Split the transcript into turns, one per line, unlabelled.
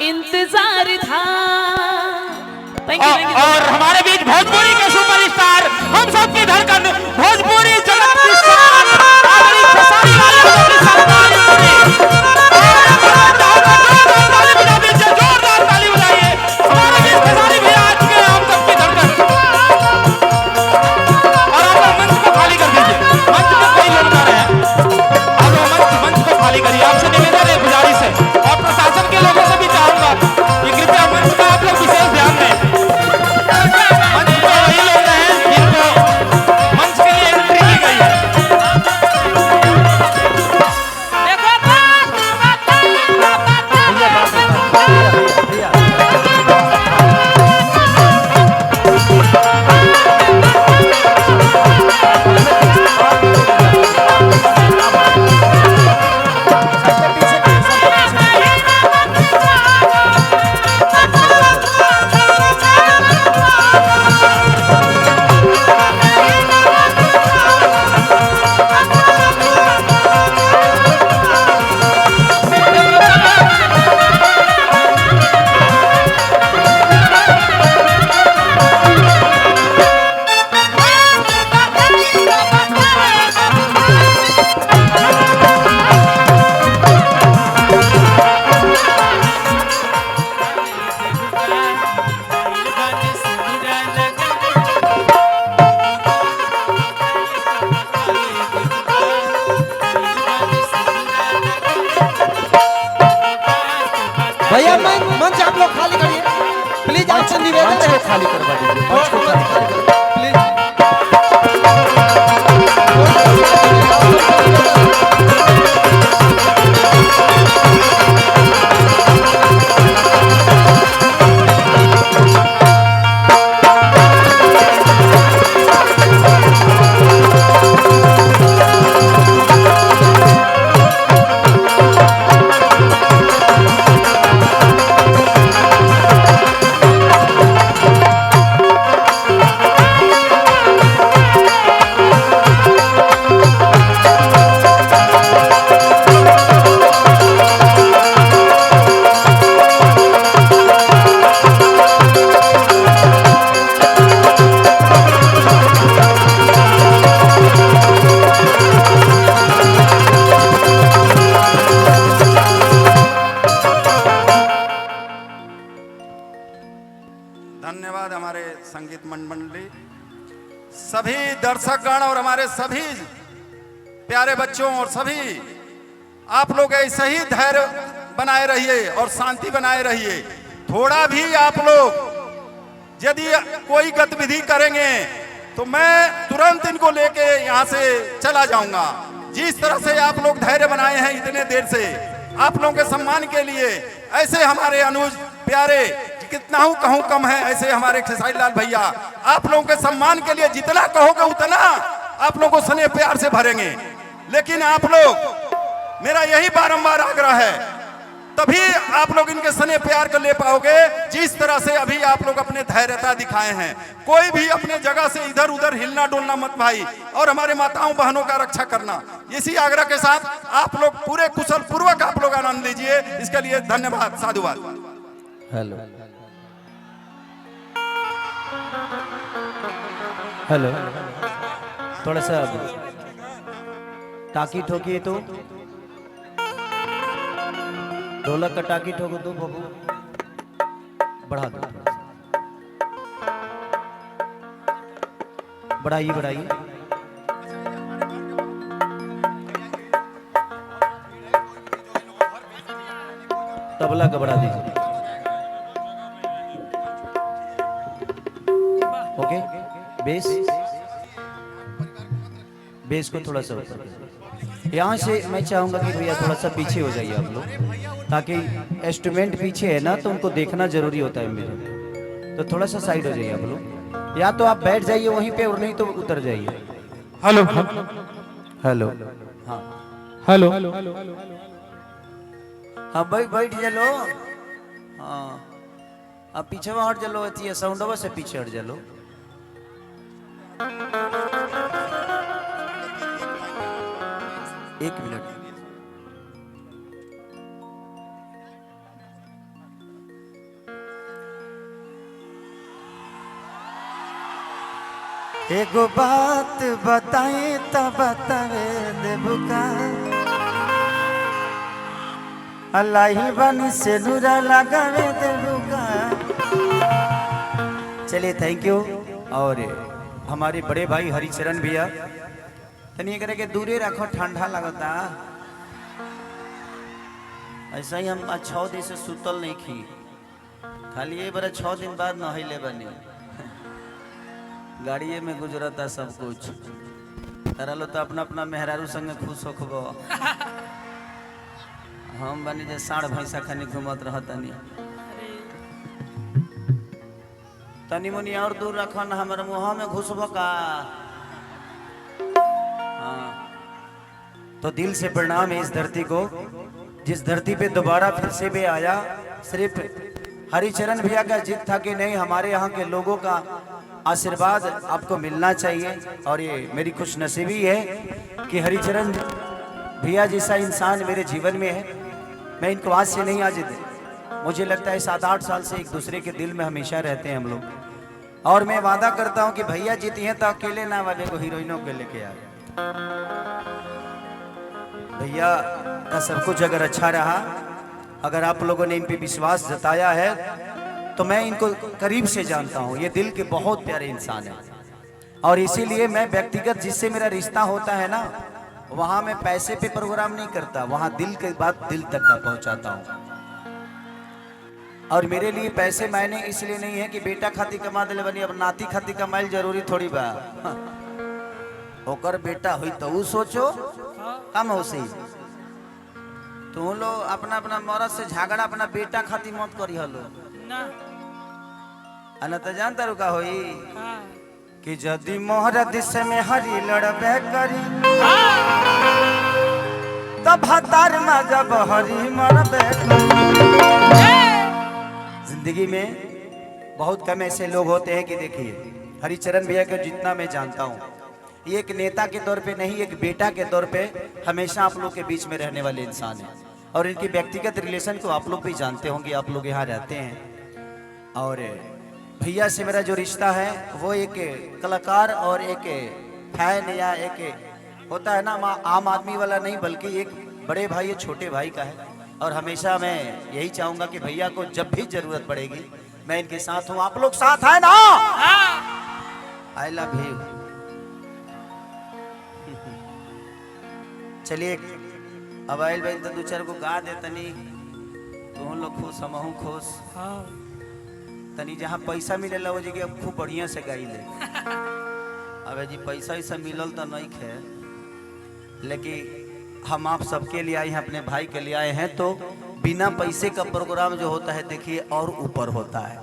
इंतजार था।
और हमारे बीच भोजपुरी के सुपरस्टार, हम सबकी धड़कन, भोजपुरी जगत की शान, आदरणीय खेसारी लाल यादव की सम्मानित करें। जोरदार ताली बजाइए हमारे बीच खेसारी भैया आज के हम सबकी धड़कन। और आप लोग मंच को खाली कर दीजिए, मंच में कई लोग जा रहे हैं, आप लोग मंच को खाली करिए। आपसे निवेदन है, गुजारिश है, और प्रशासन के लोगों से भी चाहूंगा कि कृपया मंच का आप लोग विशेष ध्यान दें। मंच पे वही लोग हैं जिनको मंच के लिए एंट्री की गई है।
भैया मंच आप लोग खाली करिए प्लीज। आपसे निवेदन है, खाली करवा दीजिए मंच को, प्लीज।
धन्यवाद हमारे संगीत मंडली, सभी दर्शकगण और हमारे सभी प्यारे बच्चों, और सभी आप लोग ऐसे ही धैर्य बनाए रहिए और शांति बनाए रहिए। थोड़ा भी आप लोग यदि कोई गतिविधि करेंगे तो मैं तुरंत इनको लेके यहाँ से चला जाऊंगा। जिस तरह से आप लोग धैर्य बनाए हैं इतने देर से, आप लोगों के सम्मान के लिए ऐसे हमारे अनुज प्यारे, कितना हूं कहूं कम है, ऐसे हमारे खेसारी लाल भैया, आप लोगों के सम्मान के लिए जितना कहोगे उतना आप लोगों को स्नेह प्यार से भरेंगे। लेकिन आप लोग, मेरा यही बारंबार आग्रह है, तभी आप लोग इनके स्नेह प्यार को ले पाओगे जिस तरह से अभी आप लोग अपने धैर्यता दिखाए हैं। कोई भी अपने जगह से इधर उधर हिलना डोलना मत भाई, और हमारे माताओं बहनों का रक्षा करना। इसी आग्रह के साथ आप लोग पूरे कुशल पूर्वक आप लोग आनंद लीजिए। इसके लिए धन्यवाद, साधुवाद।
हेलो हेलो, थोड़ा सा टाकी ठोकिए तो, ढोलक का टाकी ठोको तो बाबू, बढ़ा दो, बढ़ाइए बढ़ाइए। तबला का बढ़ा दीजिए। ओके, बेस बेस को थोड़ा सा ऊपर। यहाँ से मैं चाहूंगा कि भैया थोड़ा सा पीछे हो जाइए आप लोग, ताकि इंस्ट्रूमेंट पीछे है ना तो उनको देखना जरूरी होता है मेरे, तो थोड़ा सा साइड हो जाइए आप लोग, या तो आप बैठ जाइए वहीं पे और नहीं तो उतर जाइए।
हेलो
हेलो, हाँ
हेलो,
हाँ भाई बैठ चलो, हाँ अब पीछे हट चलो, अति साउंडवा से पीछे हट चलो। एक मिनट, एगो बात बताए तो बतावे देबुका अल्लाह बनी से नूरा लगावे देबुका। चलिए थैंक यू। और हमारे बड़े भाई हरिचरण भैया तनिए करे के दूरे रखो, ठंडा लगता। ऐसा ही हम 6 दिन से सुतल नहीं खी, खाली ये बार 6 दिन बाद नहले बने। गाड़िए में गुजरता सब कुछ। तारा लो तो अपना अपना मेहरारू संगे खुश होखबो। हम बनी जे साढ़ भैंसा खानी घूमत रहतनी। तनी मुनी और दूर रखो ना, हमारे मुँह में घुसबो का। हाँ। तो दिल से प्रणाम है इस धरती को, जिस धरती पे दोबारा फिर से भी आया। सिर्फ हरिचरण भैया का जिद था कि नहीं, हमारे यहाँ के लोगों का आशीर्वाद आपको मिलना चाहिए। और ये मेरी खुशनसीबी है कि हरिचरण भैया जैसा इंसान मेरे जीवन में है। मैं इनको आज से नहीं, आज मुझे लगता है 7-8 साल से एक दूसरे के दिल में हमेशा रहते हैं हम लोग। और मैं वादा करता हूँ कि भैया जीती हैं तो अकेले ना वाले को हीरोइनों के लेके आए। भैया का सब कुछ अगर अच्छा रहा, अगर आप लोगों ने इन पे विश्वास जताया है, तो मैं इनको करीब से जानता हूँ। ये दिल के बहुत प्यारे इंसान हैं। और इसीलिए मैं व्यक्तिगत जिससे मेरा रिश्ता होता है ना, वहाँ मैं पैसे पे प्रोग्राम नहीं करता, वहाँ दिल के बात दिल तक का पहुँचाता हूँ। और मेरे लिए पैसे मायने इसलिए नहीं है कि बेटा खाती कमा दिले बनी, अब नाती खाती कमाइल जरूरी थोड़ी बा। होकर बेटा हुई तो वो सोचो कम हो सी। तुम लोग अपना अपना मौरत से झगड़ा अपना बेटा खाती मत करी हलो ना, तो जानता रुका होई कि जदि मोहरत से में हरी लड़बे करी तब हतार में जब हरी मरबे करी। जिंदगी में बहुत कम ऐसे लोग होते हैं कि देखिए हरिचरण भैया को जितना मैं जानता हूँ, ये एक नेता के तौर पे नहीं, एक बेटा के तौर पे हमेशा आप लोग के बीच में रहने वाले इंसान हैं। और इनकी व्यक्तिगत रिलेशन को आप लोग भी जानते होंगे, आप लोग यहाँ रहते हैं। और भैया से मेरा जो रिश्ता है वो एक कलाकार और एक फैन या एक होता है ना आम आदमी वाला नहीं, बल्कि एक बड़े भाई या छोटे भाई का है। और हमेशा मैं यही चाहूंगा कि भैया को जब भी जरूरत पड़ेगी मैं इनके साथ हूँ। आप लोग साथ है ना? I love you. चलिए अब आइल भाई तो 2-4 को गा दे तनी, तुम लोग खुश हम खुश। तनी जहाँ पैसा मिलेला वो जगह खूब बढ़िया से गाई ले। अबे जी पैसा ऐसा मिलल तो नहीं है, लेकिन हम आप सबके लिए आए हैं, अपने भाई के लिए आए हैं। तो बिना पैसे का प्रोग्राम जो होता है देखिए और ऊपर होता है।